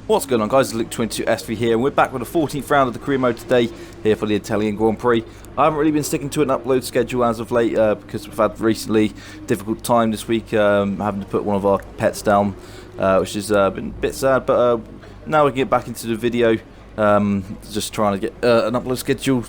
What's going on, guys? It's Luke22SV here, and we're back with the 14th round of the career mode today here for the Italian Grand Prix. I haven't really been sticking to an upload schedule as of late because we've had recently difficult time this week having to put one of our pets down, which has been a bit sad, but now we can get back into the video, just trying to get an upload schedule,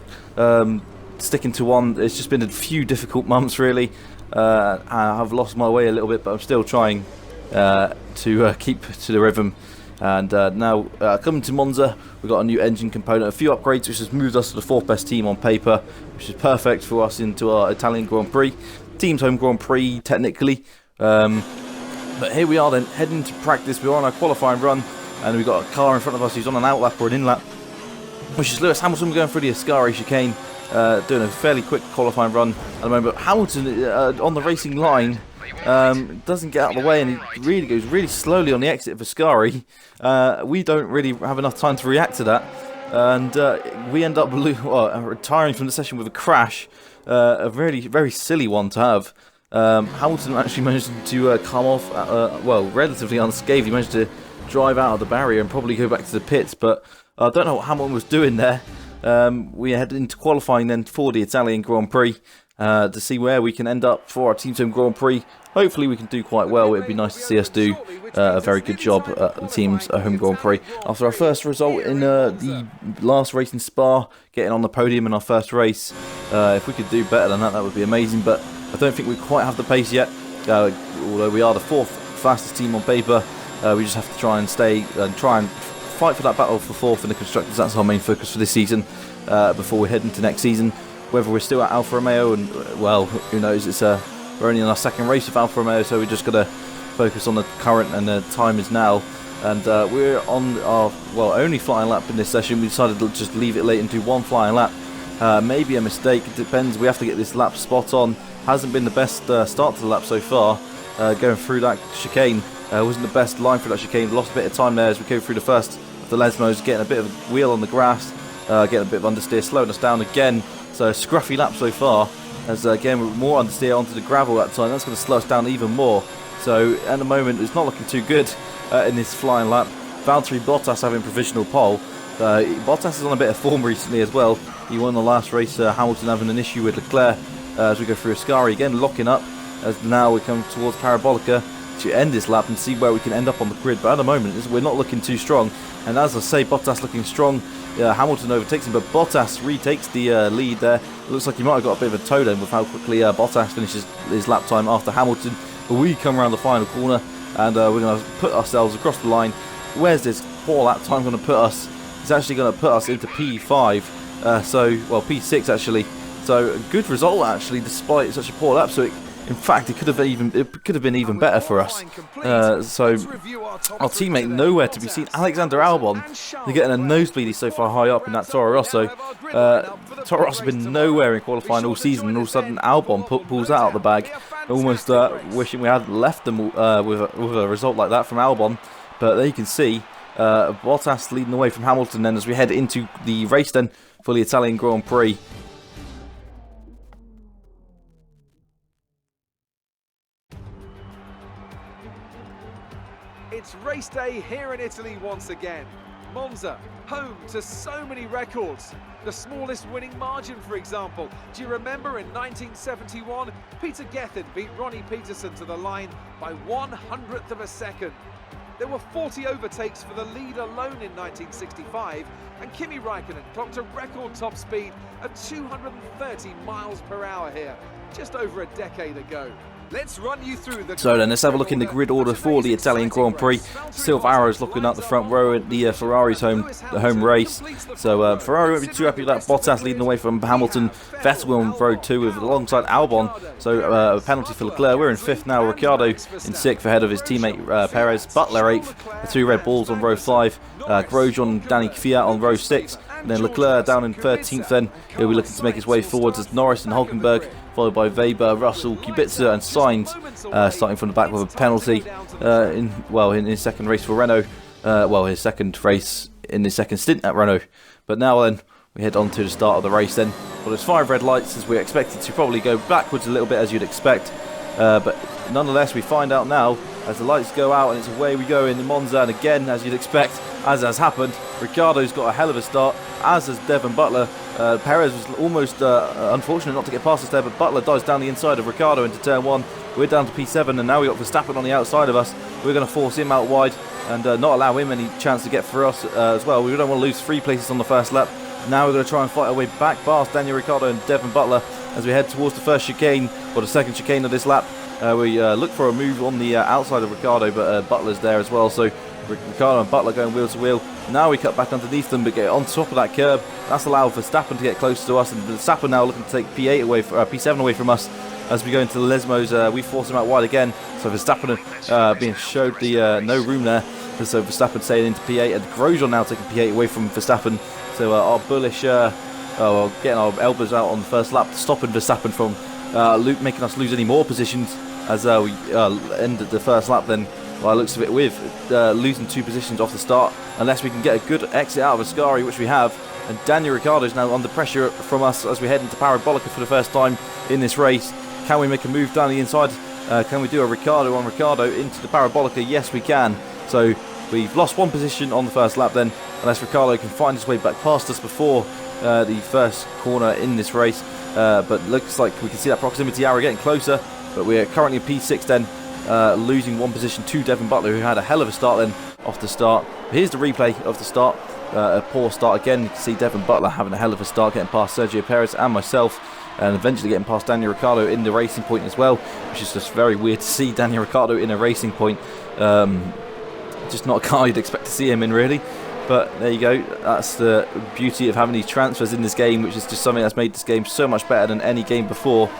sticking to one. It's just been a few difficult months really. I've lost my way a little bit, but I'm still trying to keep to the rhythm. And now coming to Monza, we've got a new engine component, a few upgrades which has moved us to the 4th best team on paper, which is perfect for us into our Italian Grand Prix. Team's home Grand Prix technically, but here we are then heading into practice. We're on our qualifying run and we've got a car in front of us who's on an outlap or an inlap, which is Lewis Hamilton. We're going through the Ascari chicane, doing a fairly quick qualifying run at the moment, but Hamilton on the racing line doesn't get out of the way, and he really goes really slowly on the exit of Ascari. We don't really have enough time to react to that, and we end up retiring from the session with a crash, a really very silly one to have. Hamilton actually managed to come off relatively unscathed. He managed to drive out of the barrier and probably go back to the pits, but I don't know what Hamilton was doing there. We head into qualifying then for the Italian Grand Prix to see where we can end up for our Team's Home Grand Prix. Hopefully we can do quite well. It'd be nice to see us do a very good job at the Team's Home Grand Prix. After our first result in the last race in Spa, getting on the podium in our first race, if we could do better than that, that would be amazing, but I don't think we quite have the pace yet. Although we are the 4th fastest team on paper, we just have to try and fight for that battle for 4th in the Constructors. That's our main focus for this season, before we head into next season. Whether we're still at Alfa Romeo, and well, who knows, we're only in our second race of Alfa Romeo, so we just got to focus on the current, and the time is now. And we're on our only flying lap in this session. We decided to just leave it late and do one flying lap. Maybe a mistake, it depends. We have to get this lap spot on. Hasn't been the best start to the lap so far. Going through that chicane wasn't the best line through that chicane. Lost a bit of time there as we go through the first of the Lesmos, getting a bit of a wheel on the grass, getting a bit of understeer, slowing us down again. So a scruffy lap so far, as again with more understeer onto the gravel that time. That's going to slow us down even more. So at the moment it's not looking too good in this flying lap. Valtteri Bottas having provisional pole. Bottas is on a bit of form recently as well. He won the last race. Hamilton having an issue with Leclerc as we go through Ascari again, locking up as now we come towards Parabolica to end this lap and see where we can end up on the grid. But at the moment we're not looking too strong, and as I say, Bottas looking strong. Hamilton overtakes him, but Bottas retakes the lead there. It looks like he might have got a bit of a toe then with how quickly Bottas finishes his lap time after Hamilton. But we come around the final corner and we're going to put ourselves across the line. Where's this poor lap time going to put us? It's actually going to put us into P5, P6 actually. So a good result actually, despite such a poor lap. So in fact, it could have been even better for us. So our teammate nowhere to be seen. Alexander Albon, they're getting a nosebleed. He's so far high up in that Toro Rosso. Toro Rosso has been nowhere in qualifying all season, and all of a sudden Albon pulls that out of the bag. Almost wishing we had left them with a result like that from Albon. But there you can see Bottas leading the way from Hamilton then as we head into the race then for the Italian Grand Prix. It's race day here in Italy once again. Monza, home to so many records. The smallest winning margin, for example. Do you remember in 1971, Peter Gethin beat Ronnie Peterson to the line by 1/100th of a second. There were 40 overtakes for the lead alone in 1965, and Kimi Räikkönen clocked a record top speed of 230 miles per hour here, just over a decade ago. Let's run you through the... So then let's have a look in the grid order for the Italian Grand Prix. Silver Arrows looking at the front row at the Ferrari's home race. So Ferrari won't be too happy with that. Bottas leading away from Hamilton. Vettel on road 2 alongside Albon. So a penalty for Leclerc. We're in 5th now. Ricciardo in 6th ahead of his teammate Perez. Butler 8th. The 2 Red Bulls on row 5. Grosjean and Danny Kvyat on row 6. And then Leclerc down in 13th then. He'll be looking to make his way forwards as Norris and Hulkenberg, followed by Weber, Russell, Kubica and Sainz, starting from the back with a penalty in his second race for Renault. His second race in his second stint at Renault. But now then, we head on to the start of the race then. Well, there's 5 red lights as we expected to probably go backwards a little bit as you'd expect. But nonetheless, we find out now as the lights go out and it's away we go in the Monza. And again, as you'd expect, as has happened, Ricciardo's got a hell of a start, as has Devon Butler. Perez was almost unfortunate not to get past us there, but Butler dives down the inside of Ricciardo into turn 1. We're down to P7, and now we've got Verstappen on the outside of us. We're going to force him out wide and not allow him any chance to get through us as well. We don't want to lose 3 places on the first lap. Now we're going to try and fight our way back past Daniel Ricciardo and Devon Butler as we head towards the first chicane, or the second chicane of this lap. We look for a move on the outside of Ricciardo, but Butler's there as well, so Ricciardo and Butler going wheel to wheel. Now we cut back underneath them, but get on top of that curb. That's allowed Verstappen to get closer to us, and Verstappen now looking to take P8 away, P7 away from us. As we go into the Lesmos, we force him out wide again, so Verstappen being showed the no room there. So Verstappen sailing into P8, and Grosjean now taking P8 away from Verstappen. So our bullish, getting our elbows out on the first lap, stopping Verstappen from making us lose any more positions as we ended the first lap. Then, by the looks of it, with losing 2 positions off the start, unless we can get a good exit out of Ascari, which we have. And Daniel Ricciardo is now under pressure from us as we head into Parabolica for the first time in this race. Can we make a move down the inside? Can we do a Ricciardo on Ricciardo into the Parabolica? Yes, we can. So we've lost 1 position on the first lap then, unless Ricciardo can find his way back past us before the first corner in this race. But looks like we can see that proximity arrow getting closer. But we are currently in P6 then, losing 1 position to Devon Butler, who had a hell of a start then off the start. But here's the replay of the start. A poor start again. You can see Devon Butler having a hell of a start, getting past Sergio Perez and myself, and eventually getting past Daniel Ricciardo in the racing point as well, which is just very weird to see Daniel Ricciardo in a racing point. Just not a car you'd expect to see him in, really. But there you go. That's the beauty of having these transfers in this game, which is just something that's made this game so much better than any game before,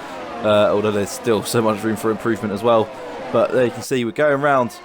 although there's still so much room for improvement as well. But there you can see we're going round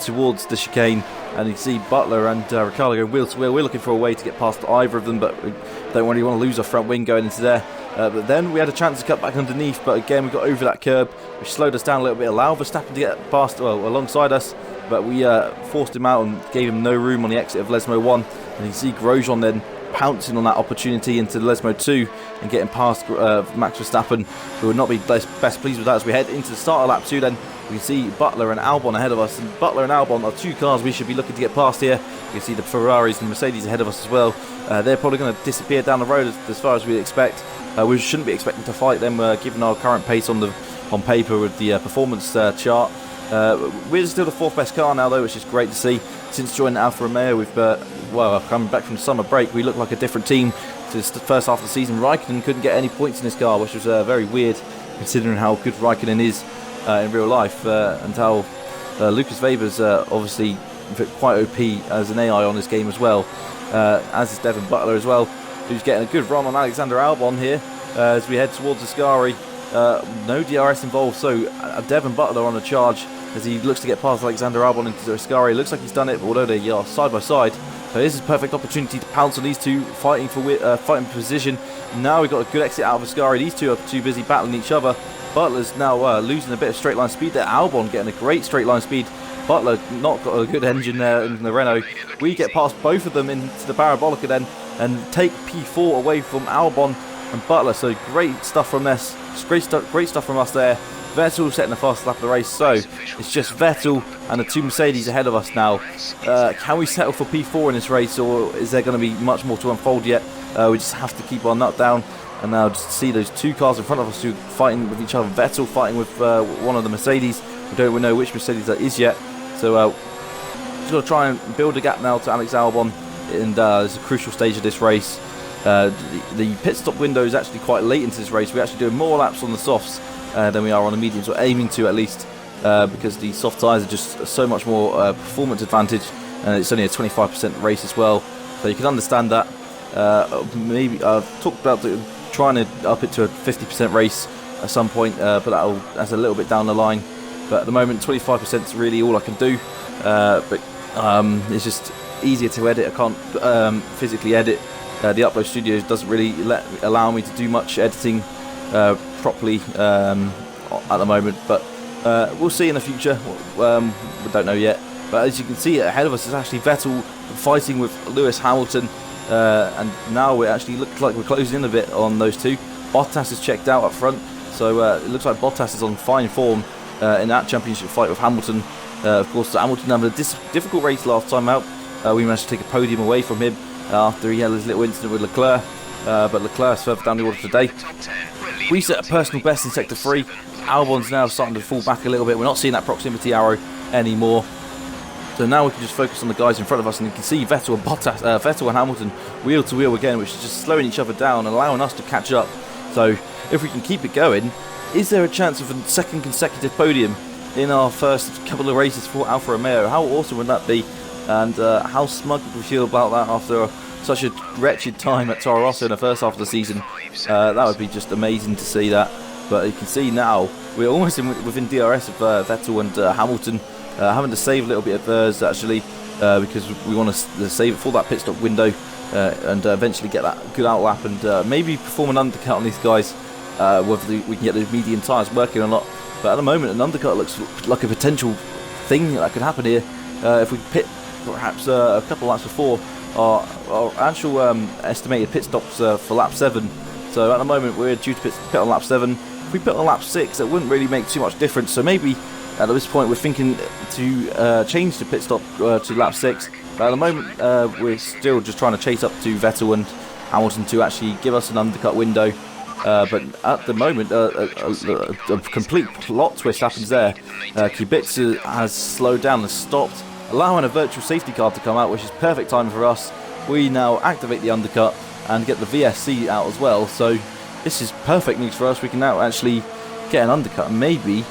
towards the chicane, and you can see Butler and Ricciardo going wheel to wheel. We're looking for a way to get past either of them, but we don't really want to lose our front wing going into there. But then we had a chance to cut back underneath, but again we got over that curb, which slowed us down a little bit, allowed Verstappen to get past, well, alongside us, but we forced him out and gave him no room on the exit of Lesmo 1. And you see Grosjean then pouncing on that opportunity into Lesmo 2 and getting past Max Verstappen, who would not be best pleased with that. As we head into the start of lap 2 then, we can see Butler and Albon ahead of us, and Butler and Albon are 2 cars we should be looking to get past here. You can see the Ferraris and Mercedes ahead of us as well. They're probably going to disappear down the road as far as we expect. We shouldn't be expecting to fight them given our current pace on paper with the performance chart. We're still the 4th best car now though, which is great to see. Since joining Alfa Romeo, we've coming back from the summer break, we look like a different team to the first half of the season. Raikkonen couldn't get any points in this car, which was very weird considering how good Raikkonen is in real life, and how Lucas Weber's obviously quite OP as an AI on this game as well, as is Devon Butler as well, who's getting a good run on Alexander Albon here as we head towards Ascari. No DRS involved, so Devon Butler on a charge as he looks to get past Alexander Albon into Ascari. Looks like he's done it, although they are side by side. So this is a perfect opportunity to pounce on these two, fighting position. Now we've got a good exit out of Ascari. These two are too busy battling each other. Butler's now losing a bit of straight line speed there. Albon getting a great straight line speed. Butler not got a good engine there in the Renault. We get past both of them into the Parabolica then and take P4 away from Albon and Butler. So great stuff from this. Great stuff from us there. Vettel setting the fastest lap of the race, so it's just Vettel and the 2 Mercedes ahead of us now. Can we settle for P4 in this race, or is there going to be much more to unfold yet? We just have to keep our nut down, and now just see those 2 cars in front of us who are fighting with each other. Vettel fighting with one of the Mercedes. We don't know which Mercedes that is yet, so just got to try and build a gap now to Alex Albon, and it's a crucial stage of this race. The pit stop window is actually quite late into this race. We're actually doing more laps on the softs than we are on the mediums, or aiming to at least, because the soft tyres are just so much more performance advantage, and it's only a 25% race as well, so you can understand that. Maybe I've talked about trying to up it to a 50% race at some point, but that's a little bit down the line. But at the moment 25% is really all I can do, but it's just easier to edit. I can't physically edit. The Upload Studio doesn't really allow me to do much editing properly at the moment, but we'll see in the future. We don't know yet, but as you can see ahead of us is actually Vettel fighting with Lewis Hamilton, and now it actually looks like we're closing in a bit on those two. Bottas is checked out up front, so it looks like Bottas is on fine form in that championship fight with Hamilton. Of course, Hamilton had a difficult race last time out. We managed to take a podium away from him after he had his little incident with Leclerc. But Leclerc's further down the order today. We set a personal best in Sector 3. Albon's now starting to fall back a little bit. We're not seeing that proximity arrow anymore. So now we can just focus on the guys in front of us, and you can see Vettel and Hamilton wheel to wheel again, which is just slowing each other down and allowing us to catch up. So if we can keep it going, is there a chance of a second consecutive podium in our first couple of races for Alfa Romeo? How awesome would that be? And how smug would we feel about that after such a wretched time at Toro Rosso in the first half of the season? That would be just amazing to see that. But you can see now we're almost within DRS of Vettel and Hamilton, having to save a little bit of theirs actually, because we want to save it for that pit stop window and eventually get that good outlap and maybe perform an undercut on these guys, whether we can get the medium tyres working or not. But at the moment, an undercut looks like a potential thing that could happen here if we pit perhaps a couple laps before our actual estimated pit stops for lap 7. So at the moment we're due to pit on lap 7. If we pit on lap 6, it wouldn't really make too much difference. So maybe at this point we're thinking to change the pit stop to lap 6. But at the moment we're still just trying to chase up to Vettel and Hamilton to actually give us an undercut window. But at the moment a complete plot twist happens there. Kubica has slowed down and stopped, allowing a virtual safety car to come out, which is perfect timing for us. We now activate the undercut and get the VSC out as well. So this is perfect news for us. We can now actually get an undercut and maybe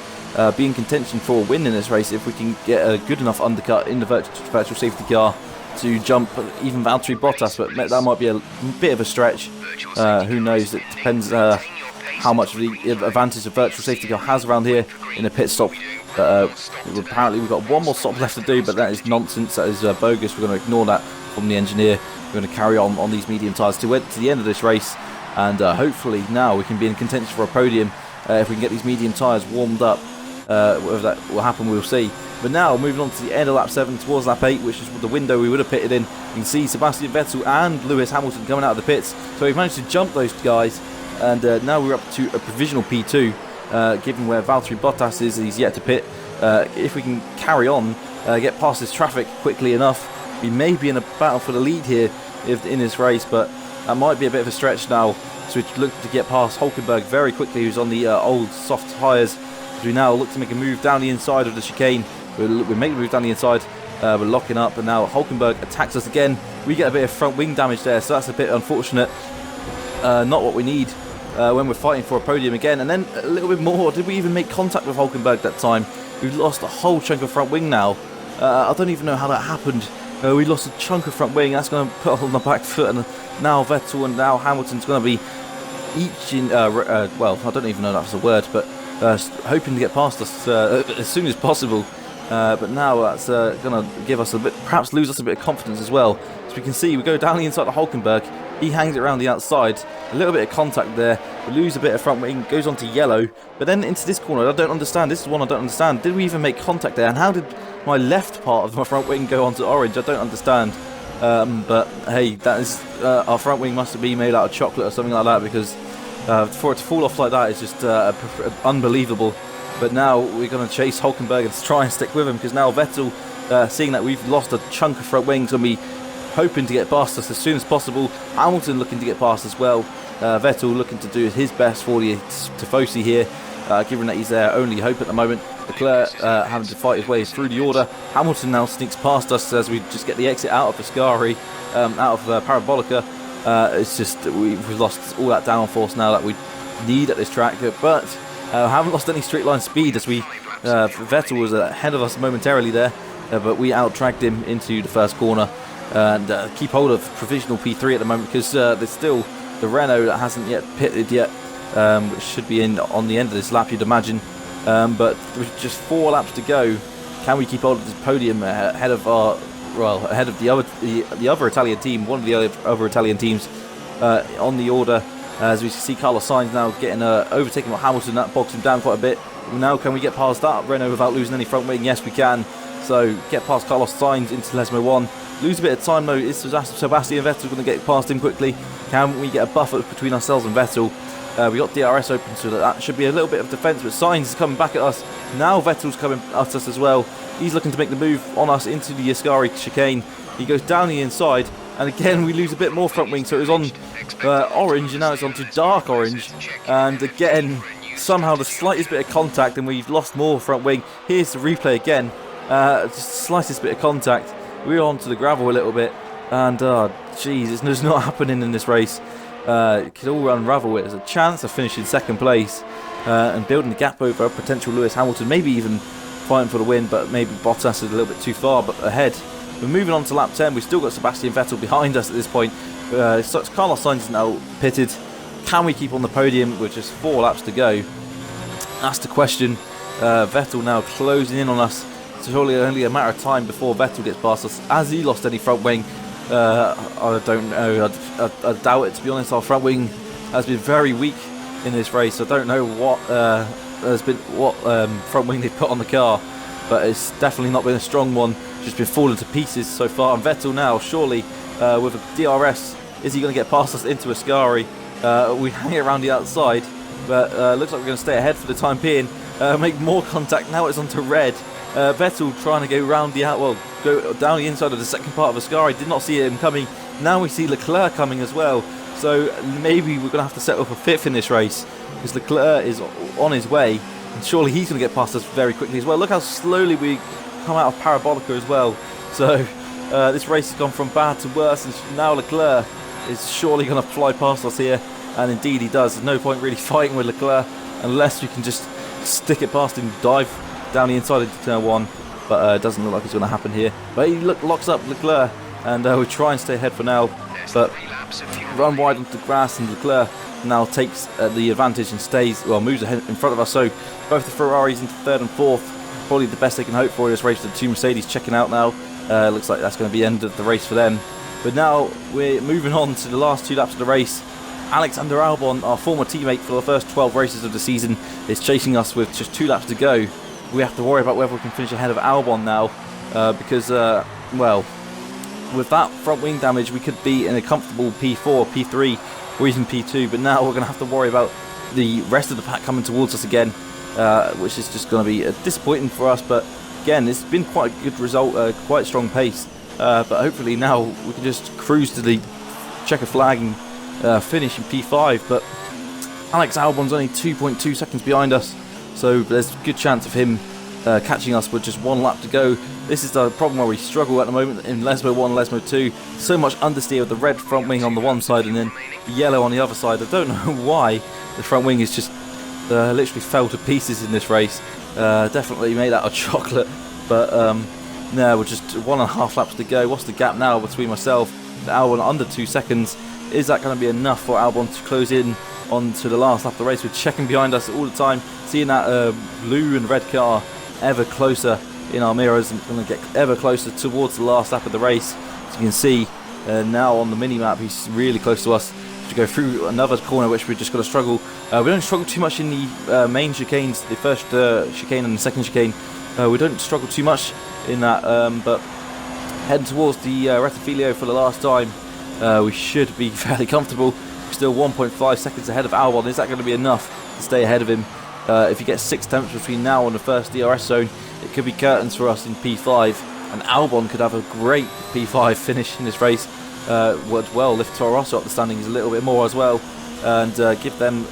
be in contention for a win in this race if we can get a good enough undercut in the virtual safety car to jump even Valtteri Bottas. But that might be a bit of a stretch. Who knows? It depends how much of the advantage the virtual safety car has around here in a pit stop. Apparently we've got one more stop left to do, but that is nonsense. That is bogus. We're going to ignore that from the engineer. We're going to carry on these medium tyres to the end of this race, and hopefully now we can be in contention for a podium if we can get these medium tyres warmed up. Whether that will happen, we'll see. But now moving on to the end of lap 7 towards lap 8, which is the window we would have pitted in. You can see Sebastian Vettel and Lewis Hamilton coming out of the pits. So we've managed to jump those guys, and now we're up to a provisional P2. Given where Valtteri Bottas is, he's yet to pit. If we can carry on, get past this traffic quickly enough, we may be in a battle for the lead here in this race, but that might be a bit of a stretch now. So we look to get past Hulkenberg very quickly, who's on the old soft tyres. We now look to make a move down the inside of the chicane. We make a move down the inside, we're locking up, and now Hulkenberg attacks us again. We get a bit of front wing damage there, so that's a bit unfortunate. Not what we need when we're fighting for a podium again. And then a little bit more, did we even make contact with Hulkenberg that time? We've lost a whole chunk of front wing now. I don't even know how that happened. We lost a chunk of front wing. That's going to put us on the back foot, and now Vettel and now Hamilton's going to be each in, well, I don't even know if that's a word, but hoping to get past us as soon as possible. But now that's going to give us a bit, perhaps lose us a bit of confidence as well. As we can see, we go down the inside of Hulkenberg. He hangs it around the outside. A little bit of contact there. We lose a bit of front wing, goes on to yellow. But then into this corner, I don't understand. This is one I don't understand. Did we even make contact there? And how did my left part of my front wing go onto orange? I don't understand. But hey, that is our front wing must have been made out of chocolate or something like that, because for it to fall off like that is just unbelievable. But now we're going to chase Hulkenberg and try and stick with him, because now Vettel, seeing that we've lost a chunk of front wings, going to be hoping to get past us as soon as possible. Hamilton looking to get past as well. Vettel looking to do his best for the Tifosi here, given that he's their only hope at the moment. Leclerc having to fight his way through the order. Hamilton now sneaks past us as we just get the exit out of Ascari, out of Parabolica. It's just we've lost all that downforce now that we need at this track, but haven't lost any straight line speed, as we Vettel was ahead of us momentarily there, but we out-dragged him into the first corner, and keep hold of provisional P3 at the moment, because there's still the Renault that hasn't yet pitted yet, which should be in on the end of this lap, you'd imagine. But with just 4 laps to go, can we keep hold of this podium ahead of our, well, ahead of the other Italian team, one of the other Italian teams on the order? As we see Carlos Sainz now getting overtaken by Hamilton, that bogs him down quite a bit. Now can we get past that Renault without losing any front wing? Yes, we can. So get past Carlos Sainz into Lesmo 1. Lose a bit of time though. Is Sebastian Vettel going to get past him quickly? Can we get a buffer between ourselves and Vettel? We got DRS open, so that should be a little bit of defence, but Sainz is coming back at us. Now Vettel's coming at us as well. He's looking to make the move on us into the Ascari chicane. He goes down the inside, and again we lose a bit more front wing. So it was on orange, and now it's on to dark orange. And again, somehow the slightest bit of contact, and we've lost more front wing. Here's the replay again. Just the slightest bit of contact. We're onto the gravel a little bit, and geez, it's just not happening in this race. It could all unravel. It has a chance of finishing second place and building the gap over potential Lewis Hamilton, maybe even fighting for the win, but maybe Bottas is a little bit too far but ahead. We're moving on to lap 10. We've still got Sebastian Vettel behind us at this point. Carlos Sainz is now pitted. Can we keep on the podium with just 4 laps to go? That's the question. Vettel now closing in on us. It's surely only a matter of time before Vettel gets past us. Has he lost any front wing? I don't know. I doubt it, to be honest. Our front wing has been very weak in this race. I don't know what front wing they've put on the car, but it's definitely not been a strong one. Just been falling to pieces so far. And Vettel now, surely with a DRS, is he going to get past us into Ascari? We hang it around the outside, but looks like we're going to stay ahead for the time being. Make more contact. Now it's onto red. Vettel trying to go round the go down the inside of the second part of Ascari. Did not see him coming. Now we see Leclerc coming as well. So maybe we're going to have to set up a 5th in this race, because Leclerc is on his way, and surely he's going to get past us very quickly as well. Look how slowly we come out of Parabolica as well. So this race has gone from bad to worse, and now Leclerc is surely going to fly past us here, and indeed he does. There's no point really fighting with Leclerc unless we can just stick it past him, dive down the inside into turn 1, but it doesn't look like it's going to happen here. But he locks up Leclerc, and we try and stay ahead for now, but run wide onto the grass, and Leclerc now takes the advantage and moves ahead in front of us. So both the Ferraris into 3rd and 4th, probably the best they can hope for in this race. The 2 Mercedes checking out now. Looks like that's going to be the end of the race for them. But now we're moving on to the last 2 laps of the race. Alexander Albon, our former teammate for the first 12 races of the season, is chasing us with just 2 laps to go. We have to worry about whether we can finish ahead of Albon now, because, with that front wing damage, we could be in a comfortable P4, P3, or even P2. But now we're going to have to worry about the rest of the pack coming towards us again, which is just going to be disappointing for us. But again, it's been quite a good result, quite strong pace. But hopefully now we can just cruise to the checker flag and finish in P5. But Alex Albon's only 2.2 seconds behind us, so there's a good chance of him catching us with just 1 lap to go. This is the problem where we struggle at the moment in Lesmo 1 and Lesmo 2. So much understeer with the red front wing on the one side and then the yellow on the other side. I don't know why the front wing is just literally fell to pieces in this race. Definitely made out of chocolate. But no, we're just 1.5 laps to go. What's the gap now between myself and Albon? Under 2 seconds. Is that going to be enough for Albon to close in onto the last lap of the race? We're checking behind us all the time, seeing that blue and red car ever closer in our mirrors, and going to get ever closer towards the last lap of the race. As you can see now on the mini-map, he's really close to us. To go through another corner which we're just going to struggle. We don't struggle too much in the main chicanes, the first chicane and the second chicane. We don't struggle too much in that, but heading towards the Rettifilio for the last time, we should be fairly comfortable. We're still 1.5 seconds ahead of Albon. Is that going to be enough to stay ahead of him? If he gets 6 tenths between now and the first DRS zone, it could be curtains for us in P5, and Albon could have a great P5 finish in this race. Would well lift Toro Rosso up the standings a little bit more as well, and give them,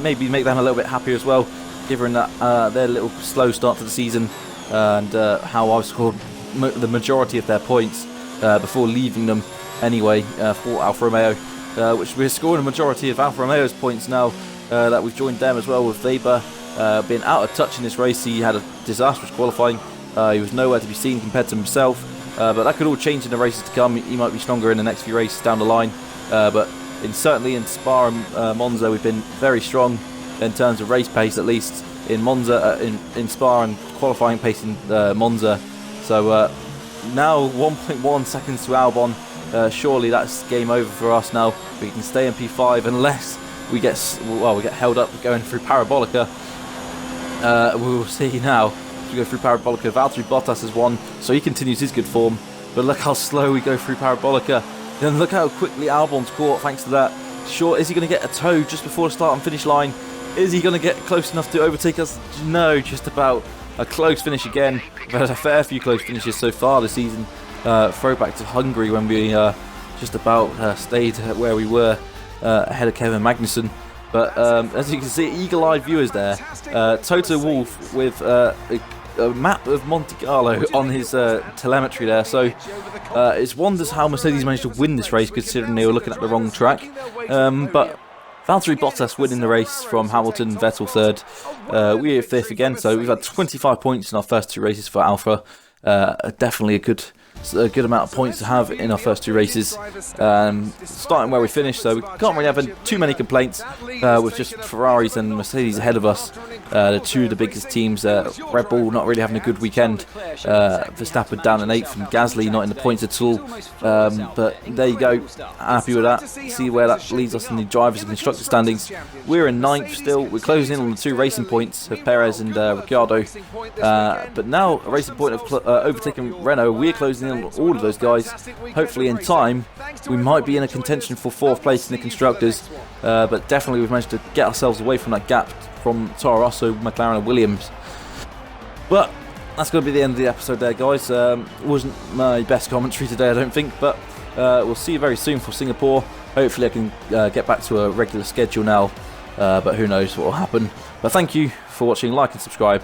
maybe make them a little bit happier as well, given that their little slow start to the season, and how I've scored the majority of their points before leaving them anyway for Alfa Romeo, which we're scoring a majority of Alfa Romeo's points now that we've joined them as well, with Weber being out of touch in this race. He had a disastrous qualifying. He was nowhere to be seen compared to himself. But that could all change in the races to come. He might be stronger in the next few races down the line. But certainly in Spa and Monza, we've been very strong in terms of race pace, at least in Monza, in Spa, and qualifying pace in Monza. So now 1.1 seconds to Albon. Surely that's game over for us now. We can stay in P5 unless we get held up going through Parabolica. We will see now. We go through Parabolica. Valtteri Bottas has won, so he continues his good form. But look how slow we go through Parabolica. Then look how quickly Albon's caught thanks to that. Sure, is he going to get a tow just before the start and finish line? Is he going to get close enough to overtake us? No, just about. A close finish again. We've had a fair few close finishes so far this season. Throwback to Hungary when we just about stayed where we were ahead of Kevin Magnussen. But as you can see, eagle-eyed viewers there. Toto Wolff with a map of Monte Carlo on his telemetry there. So it's wonders how Mercedes managed to win this race considering they were looking at the wrong track. But Valtteri Bottas winning the race from Hamilton, Vettel third. We are fifth again, so we've had 25 points in our first two races for Alfa. Definitely a good amount of points to have in our first two races. Starting where we finished, so we can't really have too many complaints with just Ferraris and Mercedes ahead of us. The two of the biggest teams, Red Bull not really having a good weekend. Verstappen down in 8th and Gasly not in the points at all. But there you go, happy with that. See where that leads us in the drivers and constructor standings. We're in 9th still. We're closing in on the 2 racing points of Perez and Ricciardo. But now a racing point of overtaking Renault. We're closing in on all of those guys. Hopefully in time we might be in a contention for 4th place in the constructors. But definitely we've managed to get ourselves away from that gap from Toro Rosso, McLaren and Williams. But that's going to be the end of the episode there, guys. Wasn't my best commentary today, I don't think, but we'll see you very soon for Singapore. Hopefully I can get back to a regular schedule now, but who knows what will happen. But thank you for watching, like and subscribe.